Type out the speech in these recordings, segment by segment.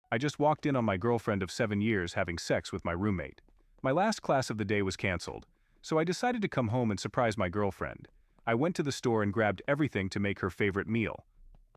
I just walked in on my girlfriend of 7 years having sex with my roommate. My last class of the day was canceled, so I decided to come home and surprise my girlfriend. I went to the store and grabbed everything to make her favorite meal: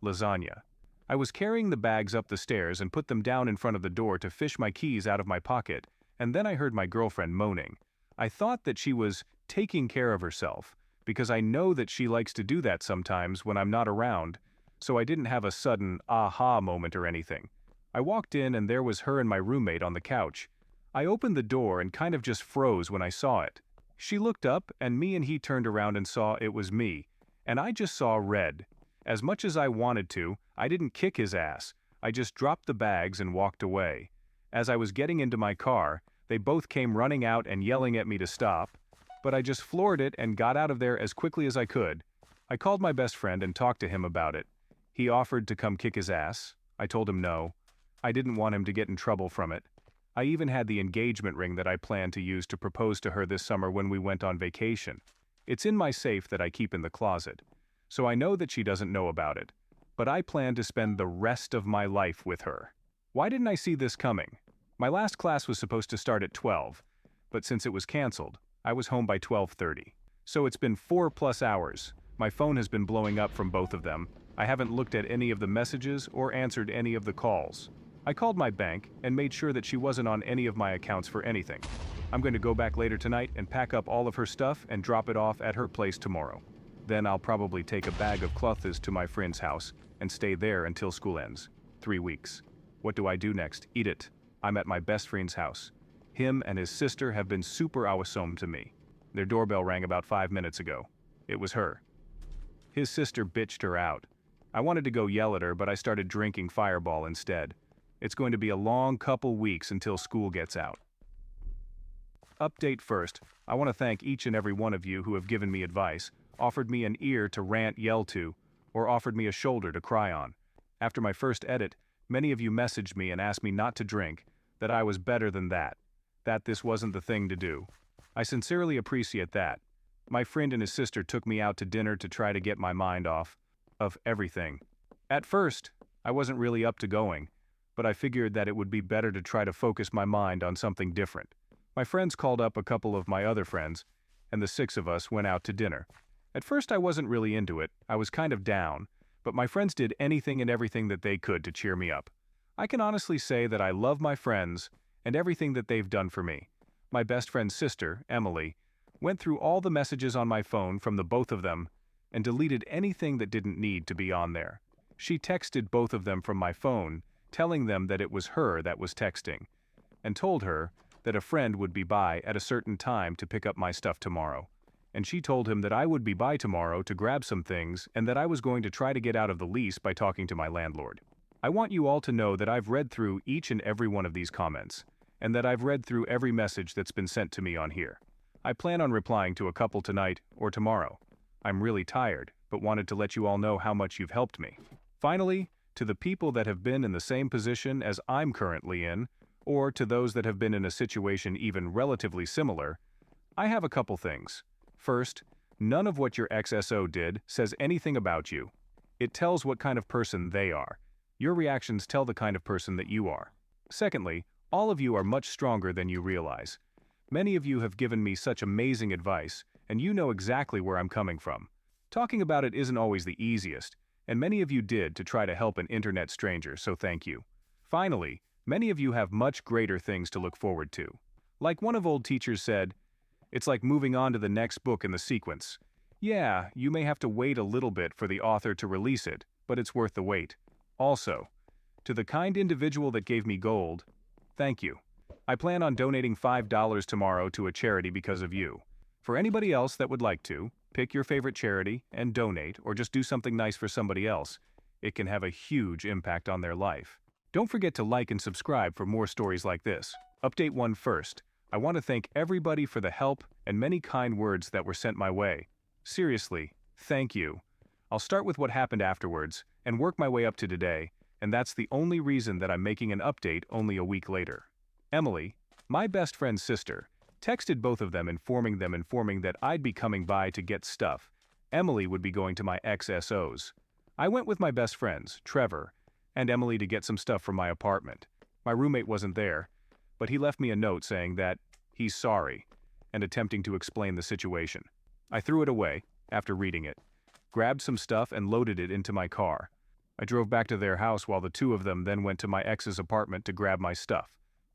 lasagna. I was carrying the bags up the stairs and put them down in front of the door to fish my keys out of my pocket, and then I heard my girlfriend moaning. I thought that she was taking care of herself, because I know that she likes to do that sometimes when I'm not around, so I didn't have a sudden aha moment or anything. I walked in and there was her and my roommate on the couch. I opened the door and kind of just froze when I saw it. She looked up and me and he turned around and saw it was me, and I just saw red. As much as I wanted to, I didn't kick his ass. I just dropped the bags and walked away. As I was getting into my car, they both came running out and yelling at me to stop, but I just floored it and got out of there as quickly as I could. I called my best friend and talked to him about it. He offered to come kick his ass. I told him no. I didn't want him to get in trouble from it. I even had the engagement ring that I planned to use to propose to her this summer when we went on vacation. It's in my safe that I keep in the closet, so I know that she doesn't know about it. But I plan to spend the rest of my life with her. Why didn't I see this coming? My last class was supposed to start at 12, but since it was canceled, I was home by 12:30. So it's been 4+ hours. My phone has been blowing up from both of them. I haven't looked at any of the messages or answered any of the calls. I called my bank and made sure that she wasn't on any of my accounts for anything. I'm going to go back later tonight and pack up all of her stuff and drop it off at her place tomorrow. Then I'll probably take a bag of clothes to my friend's house and stay there until school ends. 3 weeks. What do I do next? Eat it. I'm at my best friend's house. Him and his sister have been super awesome to me. Their doorbell rang about 5 minutes ago. It was her. His sister bitched her out. I wanted to go yell at her, but I started drinking Fireball instead. It's going to be a long couple weeks until school gets out. Update first, I want to thank each and every one of you who have given me advice, offered me an ear to rant yell to, or offered me a shoulder to cry on. After my first edit, many of you messaged me and asked me not to drink, that I was better than that this wasn't the thing to do. I sincerely appreciate that. My friend and his sister took me out to dinner to try to get my mind off of everything. At first, I wasn't really up to going, but I figured that it would be better to try to focus my mind on something different. My friends called up a couple of my other friends, and the 6 of us went out to dinner. At first I wasn't really into it, I was kind of down, but my friends did anything and everything that they could to cheer me up. I can honestly say that I love my friends and everything that they've done for me. My best friend's sister, Emily, went through all the messages on my phone from the both of them and deleted anything that didn't need to be on there. She texted both of them from my phone, telling them that it was her that was texting, and told her that a friend would be by at a certain time to pick up my stuff tomorrow. And she told him that I would be by tomorrow to grab some things and that I was going to try to get out of the lease by talking to my landlord. I want you all to know that I've read through each and every one of these comments, and that I've read through every message that's been sent to me on here. I plan on replying to a couple tonight or tomorrow. I'm really tired, but wanted to let you all know how much you've helped me. Finally, to the people that have been in the same position as I'm currently in, or to those that have been in a situation even relatively similar, I have a couple things. First, none of what your XSO did says anything about you. It tells what kind of person they are. Your reactions tell the kind of person that you are. Secondly, all of you are much stronger than you realize. Many of you have given me such amazing advice, and you know exactly where I'm coming from. Talking about it isn't always the easiest, and many of you did to try to help an internet stranger, so thank you. Finally, many of you have much greater things to look forward to. Like one of old teachers said, it's like moving on to the next book in the sequence. Yeah, you may have to wait a little bit for the author to release it, but it's worth the wait. Also, to the kind individual that gave me gold, thank you. I plan on donating $5 tomorrow to a charity because of you. For anybody else that would like to, pick your favorite charity and donate, or just do something nice for somebody else. It can have a huge impact on their life. Don't forget to like and subscribe for more stories like this. Update 1 first. I want to thank everybody for the help and many kind words that were sent my way. Seriously, thank you. I'll start with what happened afterwards and work my way up to today, and that's the only reason that I'm making an update only a week later. Emily, my best friend's sister, texted both of them informing that I'd be coming by to get stuff. Emily would be going to my XSO's. I went with my best friends, Trevor and Emily, to get some stuff from my apartment. My roommate wasn't there, but he left me a note saying that he's sorry and attempting to explain the situation. I threw it away after reading it, grabbed some stuff and loaded it into my car. I drove back to their house while the two of them then went to my ex's apartment to grab my stuff.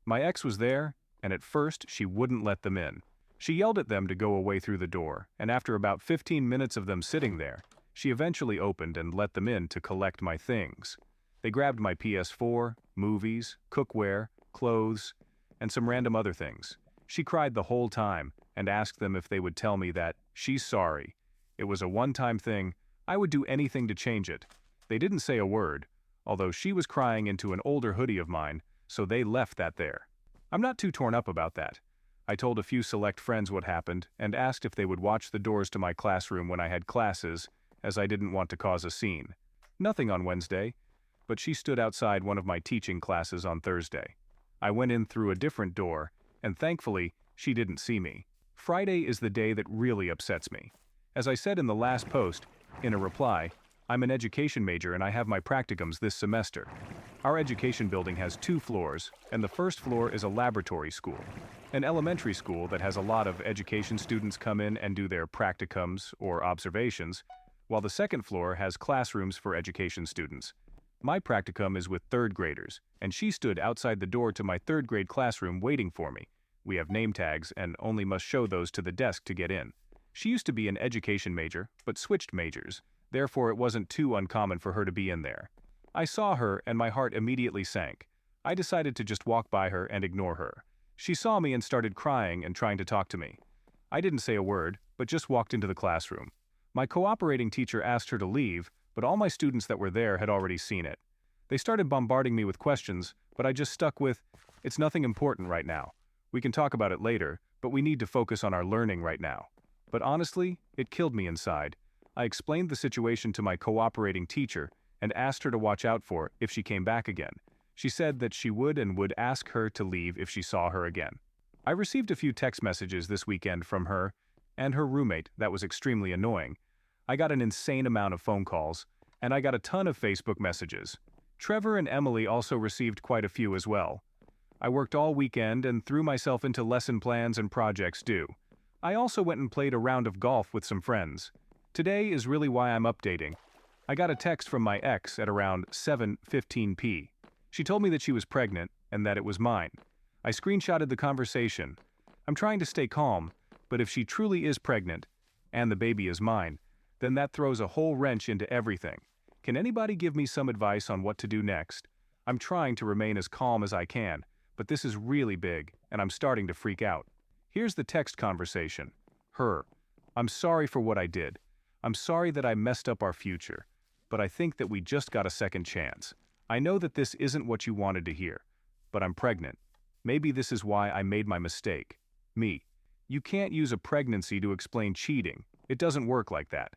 My ex was there, and at first she wouldn't let them in. She yelled at them to go away through the door, and after about 15 minutes of them sitting there, she eventually opened and let them in to collect my things. They grabbed my PS4, movies, cookware, clothes, and some random other things. She cried the whole time and asked them if they would tell me that she's sorry. It was a one-time thing. I would do anything to change it. They didn't say a word, although she was crying into an older hoodie of mine, so they left that there. I'm not too torn up about that. I told a few select friends what happened and asked if they would watch the doors to my classroom when I had classes, as I didn't want to cause a scene. Nothing on Wednesday, but she stood outside one of my teaching classes on Thursday. I went in through a different door, and thankfully, she didn't see me. Friday is the day that really upsets me. As I said in the last post, in a reply, I'm an education major and I have my practicums this semester. Our education building has 2 floors, and the first floor is a laboratory school, an elementary school that has a lot of education students come in and do their practicums or observations, while the second floor has classrooms for education students. My practicum is with 3rd graders, and she stood outside the door to my 3rd grade classroom waiting for me. We have name tags and only must show those to the desk to get in. She used to be an education major, but switched majors. Therefore, it wasn't too uncommon for her to be in there. I saw her and my heart immediately sank. I decided to just walk by her and ignore her. She saw me and started crying and trying to talk to me. I didn't say a word, but just walked into the classroom. My cooperating teacher asked her to leave, but all my students that were there had already seen it. They started bombarding me with questions, but I just stuck with, "It's nothing important right now. We can talk about it later, but we need to focus on our learning right now." But honestly, it killed me inside. I explained the situation to my cooperating teacher and asked her to watch out for if she came back again. She said that she would and would ask her to leave if she saw her again. I received a few text messages this weekend from her and her roommate that was extremely annoying. I got an insane amount of phone calls, and I got a ton of Facebook messages. Trevor and Emily also received quite a few as well. I worked all weekend and threw myself into lesson plans and projects due. I also went and played a round of golf with some friends. Today is really why I'm updating. I got a text from my ex at around 7:15 p. She told me that she was pregnant and that it was mine. I screenshotted the conversation. I'm trying to stay calm, but if she truly is pregnant, and the baby is mine, then that throws a whole wrench into everything. Can anybody give me some advice on what to do next? I'm trying to remain as calm as I can, but this is really big, and I'm starting to freak out. Here's the text conversation. Her. I'm sorry for what I did. I'm sorry that I messed up our future, but I think that we just got a second chance. I know that this isn't what you wanted to hear, but I'm pregnant. Maybe this is why I made my mistake. Me. You can't use a pregnancy to explain cheating. It doesn't work like that.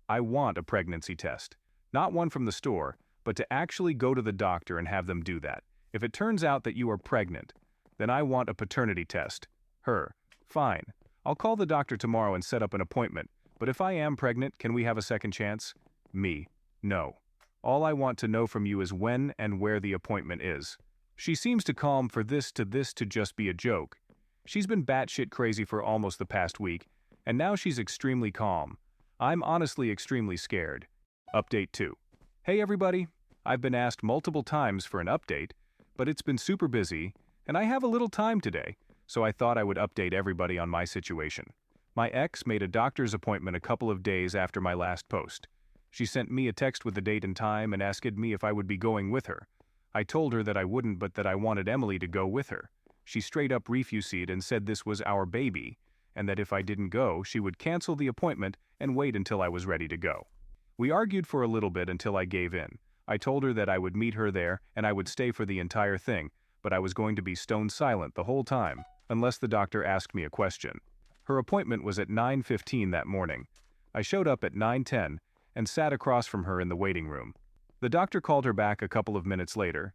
I want a pregnancy test. Not one from the store, but to actually go to the doctor and have them do that. If it turns out that you are pregnant, then I want a paternity test. Her. Fine. I'll call the doctor tomorrow and set up an appointment. But if I am pregnant, can we have a second chance? Me. No. All I want to know from you is when and where the appointment is. She seems to calm for this to just be a joke. She's been batshit crazy for almost the past week, and now she's extremely calm. I'm honestly extremely scared. Update 2. Hey everybody, I've been asked multiple times for an update, but it's been super busy, and I have a little time today, so I thought I would update everybody on my situation. My ex made a doctor's appointment a couple of days after my last post. She sent me a text with the date and time and asked me if I would be going with her. I told her that I wouldn't, but that I wanted Emily to go with her. She straight up refused and said this was our baby, and that if I didn't go, she would cancel the appointment and wait until I was ready to go. We argued for a little bit until I gave in. I told her that I would meet her there and I would stay for the entire thing, but I was going to be stone silent the whole time, unless the doctor asked me a question. Her appointment was at 9:15 that morning. I showed up at 9:10 and sat across from her in the waiting room. The doctor called her back a couple of minutes later.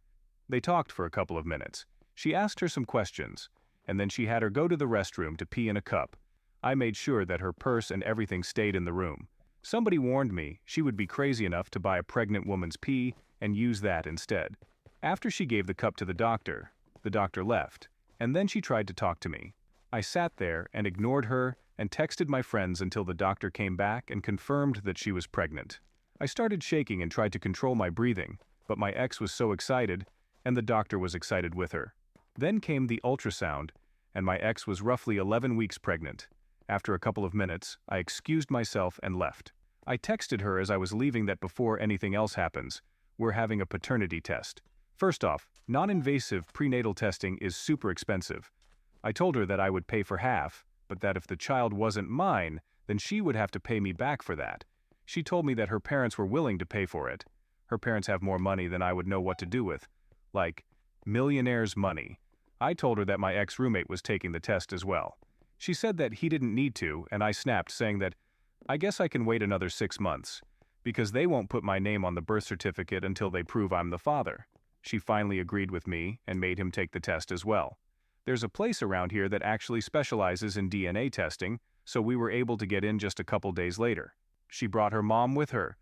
They talked for a couple of minutes. She asked her some questions, and then she had her go to the restroom to pee in a cup. I made sure that her purse and everything stayed in the room. Somebody warned me she would be crazy enough to buy a pregnant woman's pee and use that instead. After she gave the cup to the doctor left, and then she tried to talk to me. I sat there and ignored her and texted my friends until the doctor came back and confirmed that she was pregnant. I started shaking and tried to control my breathing, but my ex was so excited, and the doctor was excited with her. Then came the ultrasound, and my ex was roughly 11 weeks pregnant. After a couple of minutes, I excused myself and left. I texted her as I was leaving that before anything else happens, we're having a paternity test. First off, non-invasive prenatal testing is super expensive. I told her that I would pay for half, but that if the child wasn't mine, then she would have to pay me back for that. She told me that her parents were willing to pay for it. Her parents have more money than I would know what to do with. Like, millionaire's money. I told her that my ex-roommate was taking the test as well. She said that he didn't need to, and I snapped, saying that, I guess I can wait another 6 months, because they won't put my name on the birth certificate until they prove I'm the father. She finally agreed with me and made him take the test as well. There's a place around here that actually specializes in DNA testing, so we were able to get in just a couple days later. She brought her mom with her.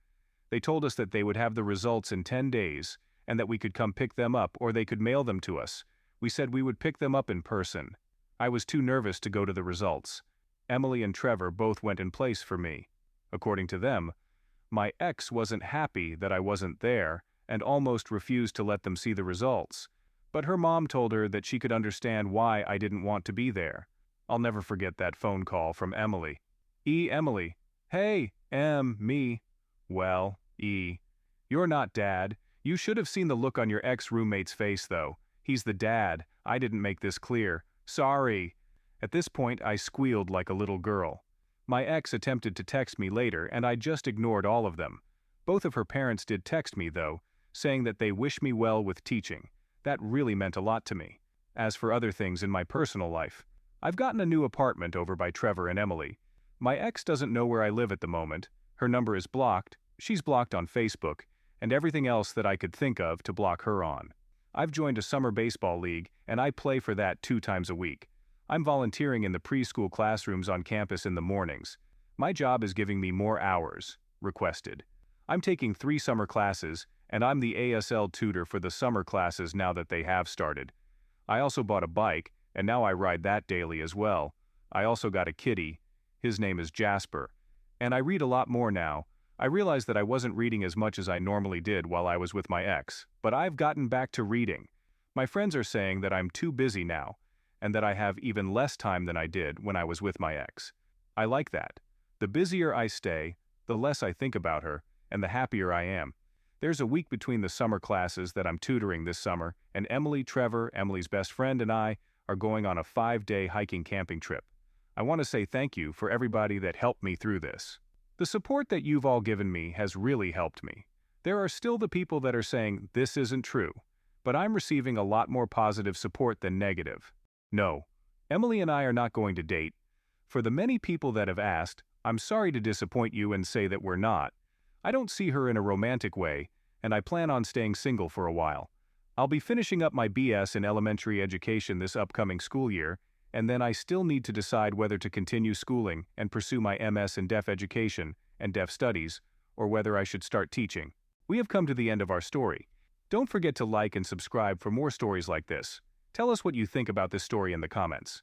They told us that they would have the results in 10 days, and that we could come pick them up or they could mail them to us. We said we would pick them up in person. I was too nervous to go to the results. Emily and Trevor both went in place for me. According to them, my ex wasn't happy that I wasn't there and almost refused to let them see the results. But her mom told her that she could understand why I didn't want to be there. I'll never forget that phone call from Emily. Emily. Hey, me. Well, you're not dad. You should have seen the look on your ex-roommate's face though. He's the dad. I didn't make this clear. Sorry. At this point, I squealed like a little girl. My ex attempted to text me later, and I just ignored all of them. Both of her parents did text me, though, saying that they wish me well with teaching. That really meant a lot to me. As for other things in my personal life, I've gotten a new apartment over by Trevor and Emily. My ex doesn't know where I live at the moment. Her number is blocked, she's blocked on Facebook, and everything else that I could think of to block her on. I've joined a summer baseball league, and I play for that 2 times a week. I'm volunteering in the preschool classrooms on campus in the mornings. My job is giving me more hours, requested. I'm taking 3 summer classes, and I'm the ASL tutor for the summer classes now that they have started. I also bought a bike, and now I ride that daily as well. I also got a kitty. His name is Jasper. And I read a lot more now. I realized that I wasn't reading as much as I normally did while I was with my ex, but I've gotten back to reading. My friends are saying that I'm too busy now, and that I have even less time than I did when I was with my ex. I like that. The busier I stay, the less I think about her, and the happier I am. There's a week between the summer classes that I'm tutoring this summer, and Emily, Trevor, Emily's best friend, and I are going on a 5-day hiking camping trip. I want to say thank you for everybody that helped me through this. The support that you've all given me has really helped me. There are still the people that are saying this isn't true, but I'm receiving a lot more positive support than negative. No, Emily and I are not going to date. For the many people that have asked, I'm sorry to disappoint you and say that we're not. I don't see her in a romantic way, and I plan on staying single for a while. I'll be finishing up my BS in elementary education this upcoming school year, and then I still need to decide whether to continue schooling and pursue my MS in deaf education and deaf studies, or whether I should start teaching. We have come to the end of our story. Don't forget to like and subscribe for more stories like this. Tell us what you think about this story in the comments.